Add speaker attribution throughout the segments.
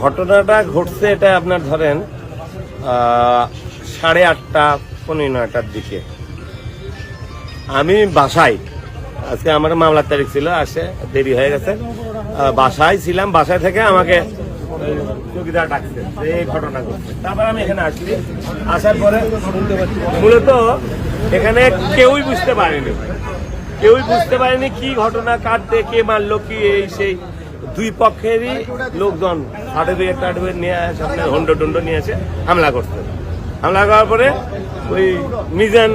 Speaker 1: ঘটনাটা ঘটছে এটা আপনার ধরেন 8:30 পৌনে 9টার দিকে। আমি বাসায়, আজকে আমার মামলার তারিখ ছিল, আসে দেরি হয়ে গেছে, বাসায় ছিলাম। বাসায় থেকে আমাকে চৌকিদার ডাকছে, এই ঘটনা ঘটছে। তারপর আমি এখানে আসছি, আসার পরে মূলত এখানে কেউই বুঝতে পারেনি কি ঘটনা, কাটতে কে মারলো, কি এই সেই। দুই পক্ষেরই লোকজন হার্ডওয়্যার নিয়ে আসে, আপনার হন্ড নিয়ে এসে হামলা করছে। হামলা করার পরে ওই মিজান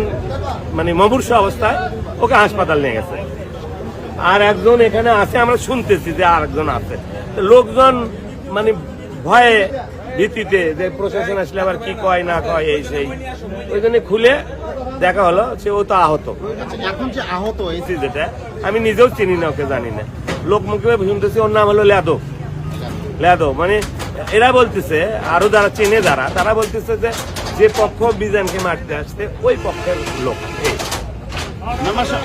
Speaker 1: মানে মমূর্ষ অবস্থায় ওকে হাসপাতাল নিয়ে গেছে। আর একজন এখানে আছে, আমরা শুনতেছি যে আর একজন আছে। লোকজন মানে ভয়ে ভীতিতে যে প্রশাসন আসলে আবার কি কয় না কয় এই সেই, ওই জন্য খুলে দেখা হলো সে ও তো আহত।
Speaker 2: এখন যে আহত হয়েছে,
Speaker 1: যেটা আমি নিজেও চিনি না, ওকে জানি না, লোক মুখে শুনতেছি ওর নাম হলো লেদো। মানে এরা বলতেছে, আরো যারা চেনে তারা বলতেছে যে পক্ষ মিজানকে মারতে আসছে ওই পক্ষের লোক।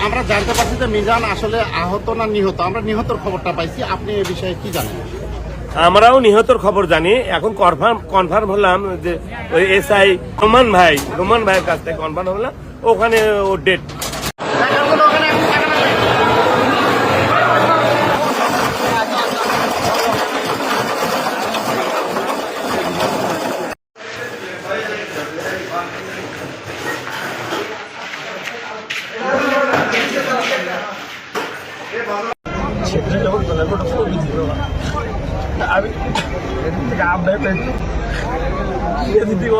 Speaker 2: আমরা জানতে পারছি যে মিজান আসলে আহত না নিহত। আমরা নিহতর খবরটা পাইছি, আপনি এই বিষয়ে কি জানেন?
Speaker 1: আমরাও নিহতর খবর জানি, এখন কনফার্ম হলাম যে ওই এসআই রোমান ভাইয়ের কাছ থেকে কনফার্ম হলাম ওখানে ও ডেট।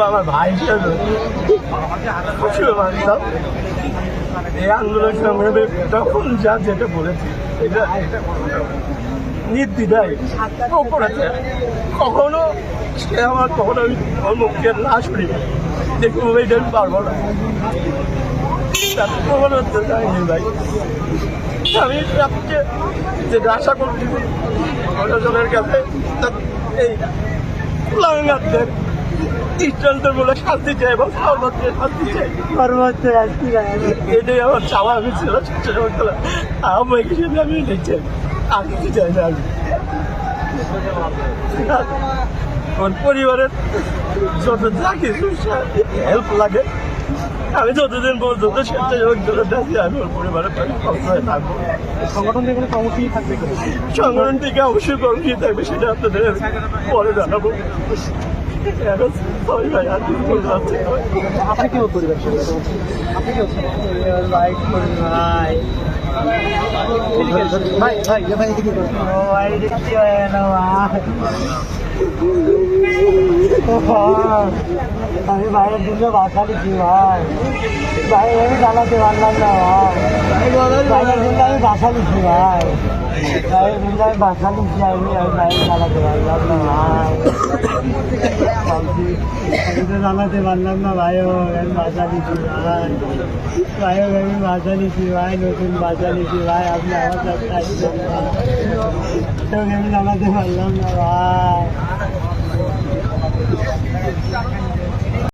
Speaker 1: আমার ভাই এই আন্দোলন সংগ্রামে তখন যা যেটা বলেছি এটা নির্দ্বিধায় ও করেছে। কখনো সে আমার কখনো ওর মুখে না শুনি দেখবো এইটা আমি পারবো না, কখনো হতে চাইনি ভাই। আমি আপনাকে যেটা আশা করছি প্রশাসনের কাছে এই কুলাঙ্গারদের দৃষ্টান্তের বলে শান্তি চাই এবং সর্বোচ্চ শান্তি চাই, সর্বোচ্চ শান্তি চাই। এটাই আমার চাওয়া। আমি ছিল আমার হিসেবে আমি দেখছি আর কিছু চাই না। আমি আমার পরিবারের যত যা কিছু হেল্প লাগে আমি যতদিন পর্যন্ত স্বেচ্ছাসেবক দলের ডাকি আমি ওর পরিবারের পাশে সবসময় থাকবো। সংগঠন থেকে কর্মসূচি থাকবে, সংগঠন থেকে অবশ্যই কর্মসূচি থাকবে, সেটা আপনাদের পরে জানাবো। আপনি কেউ পরিবার আপনি কেউ লাইক করেন ভাই আমি বাইরের দিনে বাসা দিচ্ছি ভাই, বাইরে আমি চালাতে পারলাম না ভাই, বাইরের দিনে আমি বাসা দিচ্ছি ভাই, বাইরের দিনে আমি বাসা দিচ্ছি, আমি বাইরে চালাতে পারলাম না ভাই, আমি তো চালাতে পারলাম না ভাই, আমি বাসা দিচ্ছি ভাই, ভাই আমি বাসা দিচ্ছি ভাই, নতুন বাসা দিচ্ছি ভাই, আপনি আমার কাছে আসছেন ভাই, আমি চালাতে পারলাম না ভাই।